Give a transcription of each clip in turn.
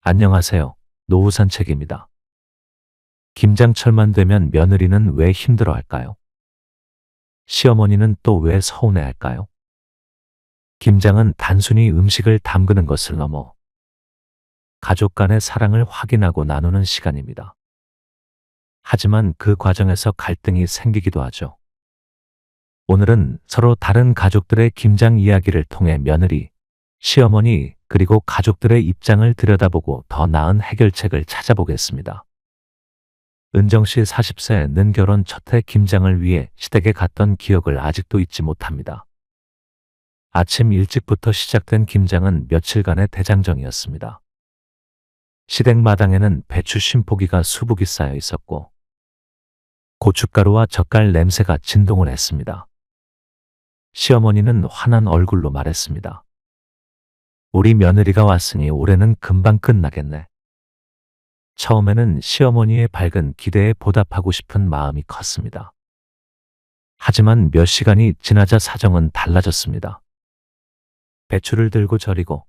안녕하세요. 노후 산책입니다. 김장철만 되면 며느리는 왜 힘들어할까요? 시어머니는 또 왜 서운해할까요? 김장은 단순히 음식을 담그는 것을 넘어 가족 간의 사랑을 확인하고 나누는 시간입니다. 하지만 그 과정에서 갈등이 생기기도 하죠. 오늘은 서로 다른 가족들의 김장 이야기를 통해 며느리, 시어머니, 그리고 가족들의 입장을 들여다보고 더 나은 해결책을 찾아보겠습니다. 은정 씨 40세 는 결혼 첫 해 김장을 위해 시댁에 갔던 기억을 아직도 잊지 못합니다. 아침 일찍부터 시작된 김장은 며칠간의 대장정이었습니다. 시댁 마당에는 배추 쉼포기가 수북이 쌓여 있었고 고춧가루와 젓갈 냄새가 진동을 했습니다. 시어머니는 환한 얼굴로 말했습니다. 우리 며느리가 왔으니 올해는 금방 끝나겠네. 처음에는 시어머니의 밝은 기대에 보답하고 싶은 마음이 컸습니다. 하지만 몇 시간이 지나자 사정은 달라졌습니다. 배추를 들고 절이고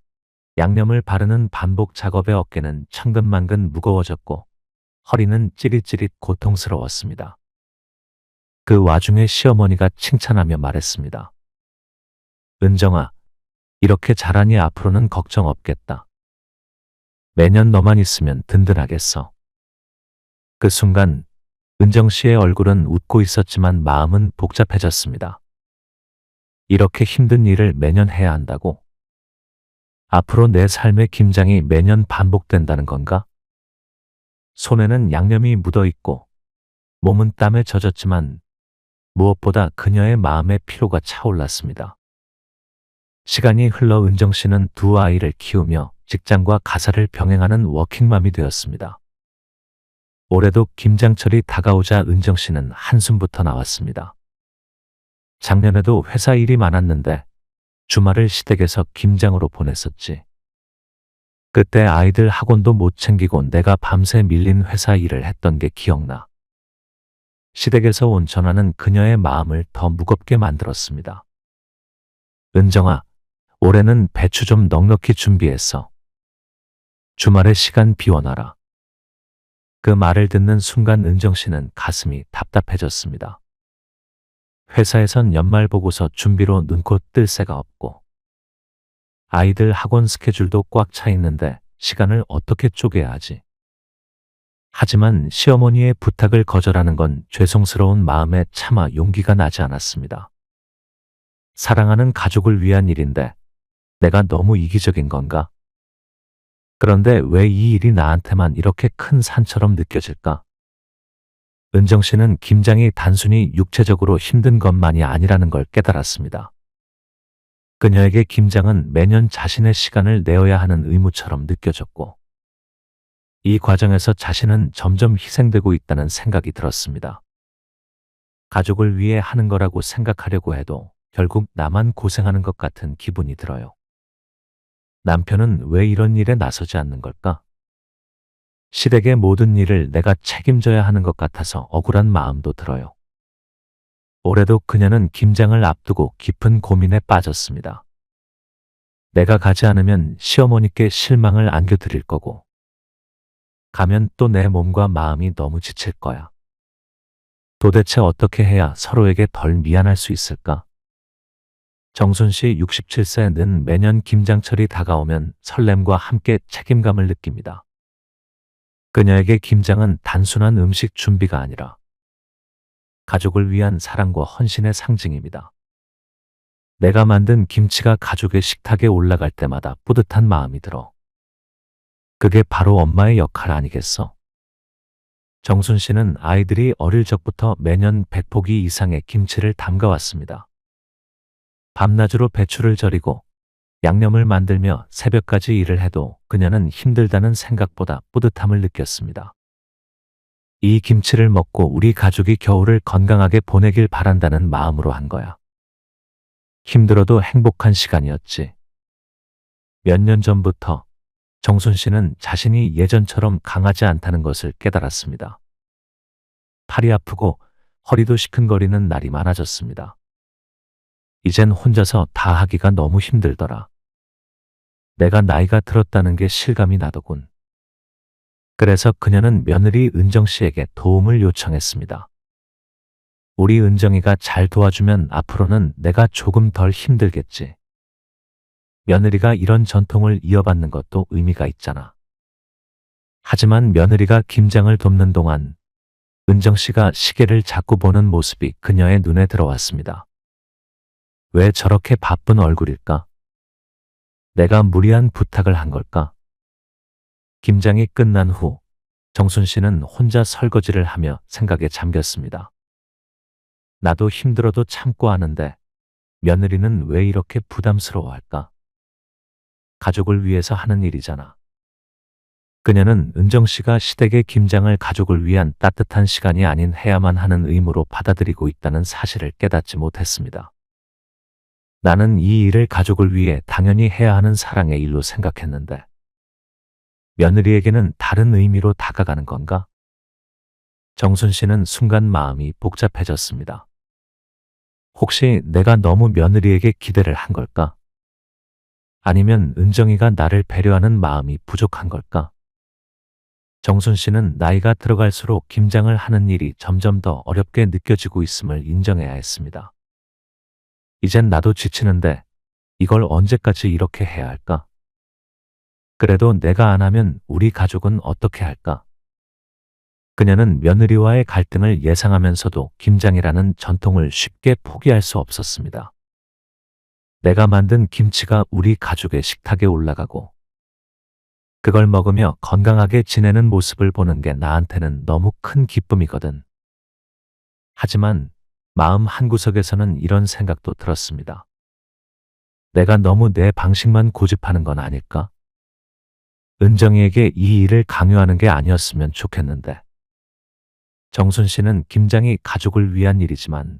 양념을 바르는 반복 작업에 어깨는 천근만근 무거워졌고 허리는 찌릿찌릿 고통스러웠습니다. 그 와중에 시어머니가 칭찬하며 말했습니다. 은정아, 이렇게 잘하니 앞으로는 걱정 없겠다. 매년 너만 있으면 든든하겠어. 그 순간 은정 씨의 얼굴은 웃고 있었지만 마음은 복잡해졌습니다. 이렇게 힘든 일을 매년 해야 한다고? 앞으로 내 삶의 김장이 매년 반복된다는 건가? 손에는 양념이 묻어 있고 몸은 땀에 젖었지만 무엇보다 그녀의 마음에 피로가 차올랐습니다. 시간이 흘러 은정 씨는 두 아이를 키우며 직장과 가사를 병행하는 워킹맘이 되었습니다. 올해도 김장철이 다가오자 은정 씨는 한숨부터 나왔습니다. 작년에도 회사 일이 많았는데 주말을 시댁에서 김장으로 보냈었지. 그때 아이들 학원도 못 챙기고 내가 밤새 밀린 회사 일을 했던 게 기억나. 시댁에서 온 전화는 그녀의 마음을 더 무겁게 만들었습니다. 은정아, 올해는 배추 좀 넉넉히 준비했어. 주말에 시간 비워놔라. 그 말을 듣는 순간 은정 씨는 가슴이 답답해졌습니다. 회사에선 연말 보고서 준비로 눈코 뜰 새가 없고 아이들 학원 스케줄도 꽉 차 있는데 시간을 어떻게 쪼개야 하지? 하지만 시어머니의 부탁을 거절하는 건 죄송스러운 마음에 차마 용기가 나지 않았습니다. 사랑하는 가족을 위한 일인데 내가 너무 이기적인 건가? 그런데 왜 이 일이 나한테만 이렇게 큰 산처럼 느껴질까? 은정 씨는 김장이 단순히 육체적으로 힘든 것만이 아니라는 걸 깨달았습니다. 그녀에게 김장은 매년 자신의 시간을 내어야 하는 의무처럼 느껴졌고 이 과정에서 자신은 점점 희생되고 있다는 생각이 들었습니다. 가족을 위해 하는 거라고 생각하려고 해도 결국 나만 고생하는 것 같은 기분이 들어요. 남편은 왜 이런 일에 나서지 않는 걸까? 시댁의 모든 일을 내가 책임져야 하는 것 같아서 억울한 마음도 들어요. 올해도 그녀는 김장을 앞두고 깊은 고민에 빠졌습니다. 내가 가지 않으면 시어머니께 실망을 안겨드릴 거고 가면 또 내 몸과 마음이 너무 지칠 거야. 도대체 어떻게 해야 서로에게 덜 미안할 수 있을까? 정순 씨 67세는 매년 김장철이 다가오면 설렘과 함께 책임감을 느낍니다. 그녀에게 김장은 단순한 음식 준비가 아니라 가족을 위한 사랑과 헌신의 상징입니다. 내가 만든 김치가 가족의 식탁에 올라갈 때마다 뿌듯한 마음이 들어. 그게 바로 엄마의 역할 아니겠어? 정순 씨는 아이들이 어릴 적부터 매년 100포기 이상의 김치를 담가왔습니다. 밤낮으로 배추를 절이고 양념을 만들며 새벽까지 일을 해도 그녀는 힘들다는 생각보다 뿌듯함을 느꼈습니다. 이 김치를 먹고 우리 가족이 겨울을 건강하게 보내길 바란다는 마음으로 한 거야. 힘들어도 행복한 시간이었지. 몇 년 전부터 정순 씨는 자신이 예전처럼 강하지 않다는 것을 깨달았습니다. 팔이 아프고 허리도 시큰거리는 날이 많아졌습니다. 이젠 혼자서 다 하기가 너무 힘들더라. 내가 나이가 들었다는 게 실감이 나더군. 그래서 그녀는 며느리 은정 씨에게 도움을 요청했습니다. 우리 은정이가 잘 도와주면 앞으로는 내가 조금 덜 힘들겠지. 며느리가 이런 전통을 이어받는 것도 의미가 있잖아. 하지만 며느리가 김장을 돕는 동안 은정 씨가 시계를 자꾸 보는 모습이 그녀의 눈에 들어왔습니다. 왜 저렇게 바쁜 얼굴일까? 내가 무리한 부탁을 한 걸까? 김장이 끝난 후 정순 씨는 혼자 설거지를 하며 생각에 잠겼습니다. 나도 힘들어도 참고 하는데 며느리는 왜 이렇게 부담스러워할까? 가족을 위해서 하는 일이잖아. 그녀는 은정 씨가 시댁의 김장을 가족을 위한 따뜻한 시간이 아닌 해야만 하는 의무로 받아들이고 있다는 사실을 깨닫지 못했습니다. 나는 이 일을 가족을 위해 당연히 해야 하는 사랑의 일로 생각했는데 며느리에게는 다른 의미로 다가가는 건가? 정순 씨는 순간 마음이 복잡해졌습니다. 혹시 내가 너무 며느리에게 기대를 한 걸까? 아니면 은정이가 나를 배려하는 마음이 부족한 걸까? 정순 씨는 나이가 들어갈수록 김장을 하는 일이 점점 더 어렵게 느껴지고 있음을 인정해야 했습니다. 이젠 나도 지치는데 이걸 언제까지 이렇게 해야 할까? 그래도 내가 안 하면 우리 가족은 어떻게 할까? 그녀는 며느리와의 갈등을 예상하면서도 김장이라는 전통을 쉽게 포기할 수 없었습니다. 내가 만든 김치가 우리 가족의 식탁에 올라가고 그걸 먹으며 건강하게 지내는 모습을 보는 게 나한테는 너무 큰 기쁨이거든. 하지만 마음 한구석에서는 이런 생각도 들었습니다. 내가 너무 내 방식만 고집하는 건 아닐까? 은정이에게 이 일을 강요하는 게 아니었으면 좋겠는데. 정순 씨는 김장이 가족을 위한 일이지만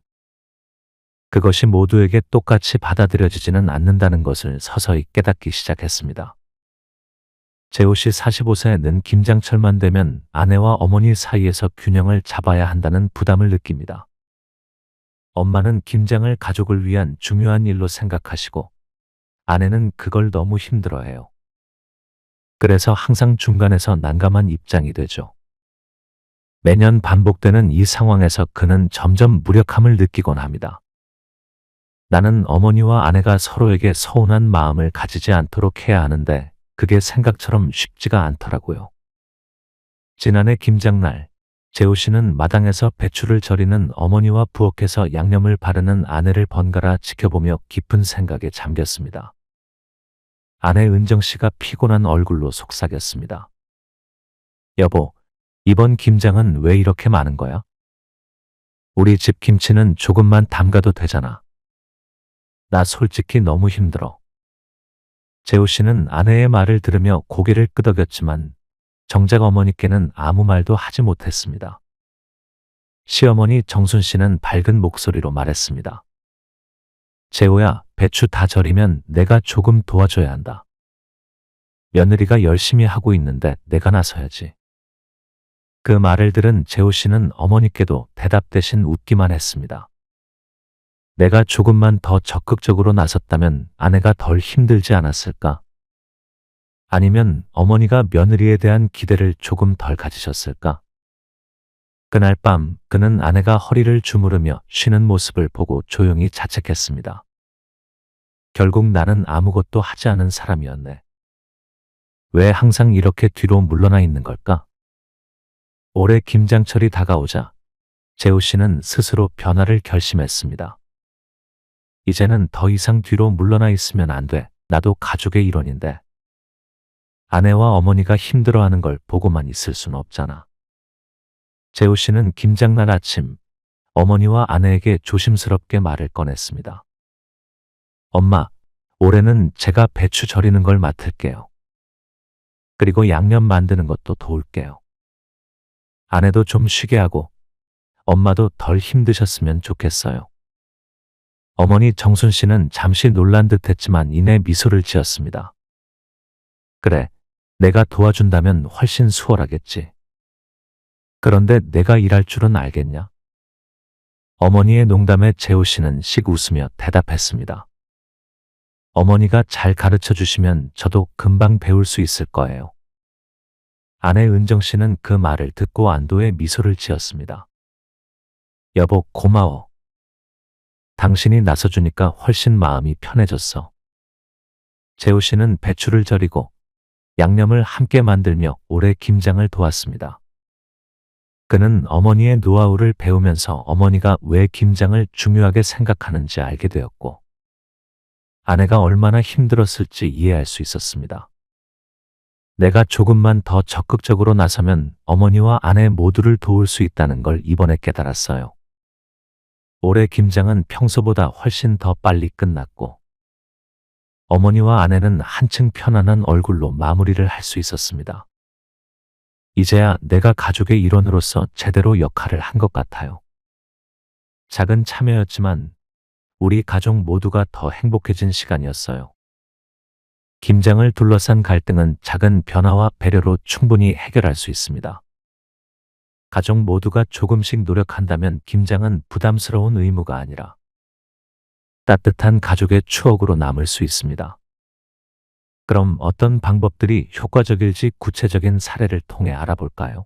그것이 모두에게 똑같이 받아들여지지는 않는다는 것을 서서히 깨닫기 시작했습니다. 재호 씨 45세는 김장철만 되면 아내와 어머니 사이에서 균형을 잡아야 한다는 부담을 느낍니다. 엄마는 김장을 가족을 위한 중요한 일로 생각하시고 아내는 그걸 너무 힘들어해요. 그래서 항상 중간에서 난감한 입장이 되죠. 매년 반복되는 이 상황에서 그는 점점 무력함을 느끼곤 합니다. 나는 어머니와 아내가 서로에게 서운한 마음을 가지지 않도록 해야 하는데 그게 생각처럼 쉽지가 않더라고요. 지난해 김장날, 재호 씨는 마당에서 배추를 절이는 어머니와 부엌에서 양념을 바르는 아내를 번갈아 지켜보며 깊은 생각에 잠겼습니다. 아내 은정 씨가 피곤한 얼굴로 속삭였습니다. 여보, 이번 김장은 왜 이렇게 많은 거야? 우리 집 김치는 조금만 담가도 되잖아. 나 솔직히 너무 힘들어. 재호 씨는 아내의 말을 들으며 고개를 끄덕였지만 정작 어머니께는 아무 말도 하지 못했습니다. 시어머니 정순 씨는 밝은 목소리로 말했습니다. 재호야, 배추 다 절이면 내가 조금 도와줘야 한다. 며느리가 열심히 하고 있는데 내가 나서야지. 그 말을 들은 재호 씨는 어머니께도 대답 대신 웃기만 했습니다. 내가 조금만 더 적극적으로 나섰다면 아내가 덜 힘들지 않았을까? 아니면 어머니가 며느리에 대한 기대를 조금 덜 가지셨을까? 그날 밤 그는 아내가 허리를 주무르며 쉬는 모습을 보고 조용히 자책했습니다. 결국 나는 아무것도 하지 않은 사람이었네. 왜 항상 이렇게 뒤로 물러나 있는 걸까? 올해 김장철이 다가오자 재호 씨는 스스로 변화를 결심했습니다. 이제는 더 이상 뒤로 물러나 있으면 안 돼. 나도 가족의 일원인데. 아내와 어머니가 힘들어하는 걸 보고만 있을 순 없잖아. 재호 씨는 김장날 아침 어머니와 아내에게 조심스럽게 말을 꺼냈습니다. 엄마, 올해는 제가 배추 절이는 걸 맡을게요. 그리고 양념 만드는 것도 도울게요. 아내도 좀 쉬게 하고 엄마도 덜 힘드셨으면 좋겠어요. 어머니 정순 씨는 잠시 놀란 듯 했지만 이내 미소를 지었습니다. 그래, 내가 도와준다면 훨씬 수월하겠지. 그런데 내가 일할 줄은 알겠냐? 어머니의 농담에 재호 씨는 씩 웃으며 대답했습니다. 어머니가 잘 가르쳐 주시면 저도 금방 배울 수 있을 거예요. 아내 은정 씨는 그 말을 듣고 안도의 미소를 지었습니다. 여보, 고마워. 당신이 나서주니까 훨씬 마음이 편해졌어. 재호 씨는 배추를 절이고 양념을 함께 만들며 오래 김장을 도왔습니다. 그는 어머니의 노하우를 배우면서 어머니가 왜 김장을 중요하게 생각하는지 알게 되었고, 아내가 얼마나 힘들었을지 이해할 수 있었습니다. 내가 조금만 더 적극적으로 나서면 어머니와 아내 모두를 도울 수 있다는 걸 이번에 깨달았어요. 올해 김장은 평소보다 훨씬 더 빨리 끝났고, 어머니와 아내는 한층 편안한 얼굴로 마무리를 할 수 있었습니다. 이제야 내가 가족의 일원으로서 제대로 역할을 한 것 같아요. 작은 참여였지만 우리 가족 모두가 더 행복해진 시간이었어요. 김장을 둘러싼 갈등은 작은 변화와 배려로 충분히 해결할 수 있습니다. 가족 모두가 조금씩 노력한다면 김장은 부담스러운 의무가 아니라 따뜻한 가족의 추억으로 남을 수 있습니다. 그럼 어떤 방법들이 효과적일지 구체적인 사례를 통해 알아볼까요?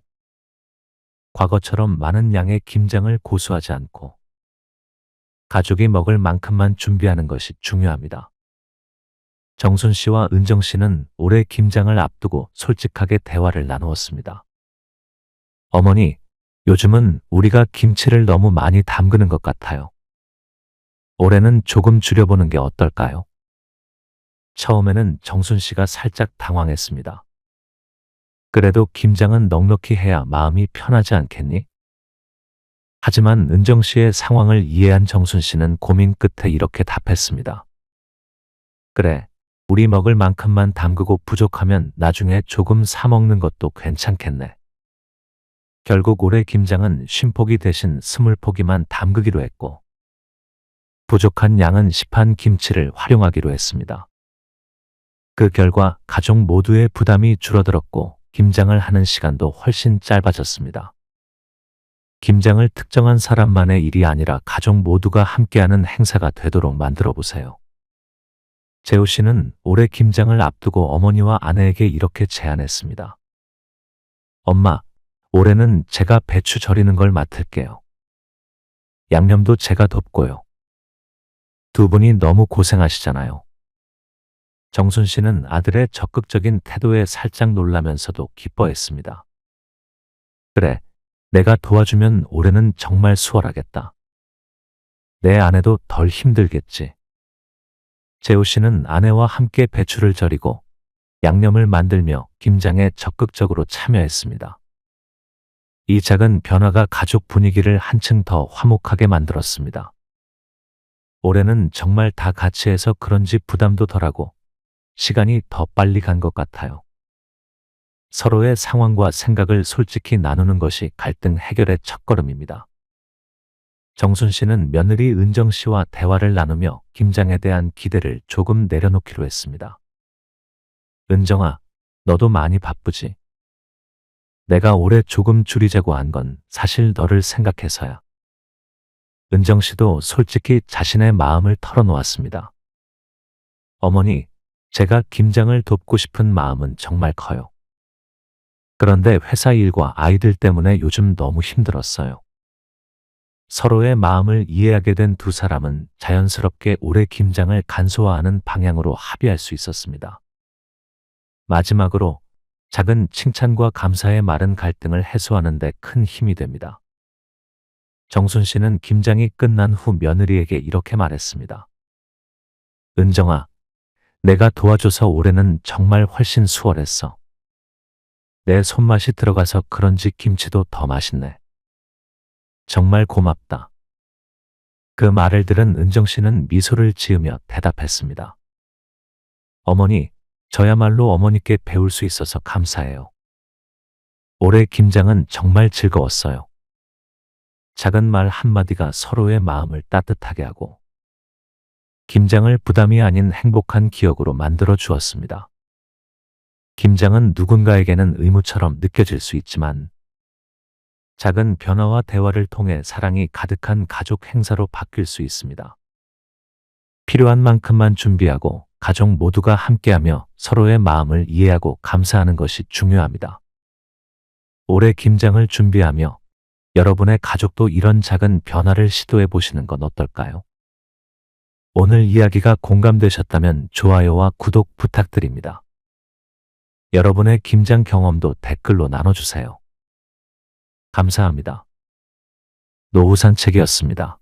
과거처럼 많은 양의 김장을 고수하지 않고 가족이 먹을 만큼만 준비하는 것이 중요합니다. 정순 씨와 은정 씨는 올해 김장을 앞두고 솔직하게 대화를 나누었습니다. 어머니, 요즘은 우리가 김치를 너무 많이 담그는 것 같아요. 올해는 조금 줄여보는 게 어떨까요? 처음에는 정순 씨가 살짝 당황했습니다. 그래도 김장은 넉넉히 해야 마음이 편하지 않겠니? 하지만 은정 씨의 상황을 이해한 정순 씨는 고민 끝에 이렇게 답했습니다. 그래, 우리 먹을 만큼만 담그고 부족하면 나중에 조금 사 먹는 것도 괜찮겠네. 결국 올해 김장은 50포기 대신 20포기만 담그기로 했고, 부족한 양은 시판 김치를 활용하기로 했습니다. 그 결과 가족 모두의 부담이 줄어들었고 김장을 하는 시간도 훨씬 짧아졌습니다. 김장을 특정한 사람만의 일이 아니라 가족 모두가 함께하는 행사가 되도록 만들어 보세요. 재호 씨는 올해 김장을 앞두고 어머니와 아내에게 이렇게 제안했습니다. 엄마, 올해는 제가 배추 절이는 걸 맡을게요. 양념도 제가 돕고요. 두 분이 너무 고생하시잖아요. 정순 씨는 아들의 적극적인 태도에 살짝 놀라면서도 기뻐했습니다. 그래, 내가 도와주면 올해는 정말 수월하겠다. 내 아내도 덜 힘들겠지. 재호 씨는 아내와 함께 배추를 절이고 양념을 만들며 김장에 적극적으로 참여했습니다. 이 작은 변화가 가족 분위기를 한층 더 화목하게 만들었습니다. 올해는 정말 다 같이 해서 그런지 부담도 덜하고 시간이 더 빨리 간 것 같아요. 서로의 상황과 생각을 솔직히 나누는 것이 갈등 해결의 첫걸음입니다. 정순 씨는 며느리 은정 씨와 대화를 나누며 김장에 대한 기대를 조금 내려놓기로 했습니다. 은정아, 너도 많이 바쁘지? 내가 올해 조금 줄이자고 한 건 사실 너를 생각해서야. 은정 씨도 솔직히 자신의 마음을 털어놓았습니다. 어머니, 제가 김장을 돕고 싶은 마음은 정말 커요. 그런데 회사 일과 아이들 때문에 요즘 너무 힘들었어요. 서로의 마음을 이해하게 된 두 사람은 자연스럽게 올해 김장을 간소화하는 방향으로 합의할 수 있었습니다. 마지막으로 작은 칭찬과 감사의 말은 갈등을 해소하는 데 큰 힘이 됩니다. 정순 씨는 김장이 끝난 후 며느리에게 이렇게 말했습니다. 은정아, 내가 도와줘서 올해는 정말 훨씬 수월했어. 내 손맛이 들어가서 그런지 김치도 더 맛있네. 정말 고맙다. 그 말을 들은 은정 씨는 미소를 지으며 대답했습니다. 어머니, 저야말로 어머니께 배울 수 있어서 감사해요. 올해 김장은 정말 즐거웠어요. 작은 말 한마디가 서로의 마음을 따뜻하게 하고 김장을 부담이 아닌 행복한 기억으로 만들어 주었습니다. 김장은 누군가에게는 의무처럼 느껴질 수 있지만 작은 변화와 대화를 통해 사랑이 가득한 가족 행사로 바뀔 수 있습니다. 필요한 만큼만 준비하고 가족 모두가 함께하며 서로의 마음을 이해하고 감사하는 것이 중요합니다. 올해 김장을 준비하며 여러분의 가족도 이런 작은 변화를 시도해 보시는 건 어떨까요? 오늘 이야기가 공감되셨다면 좋아요와 구독 부탁드립니다. 여러분의 김장 경험도 댓글로 나눠주세요. 감사합니다. 노후산책이었습니다.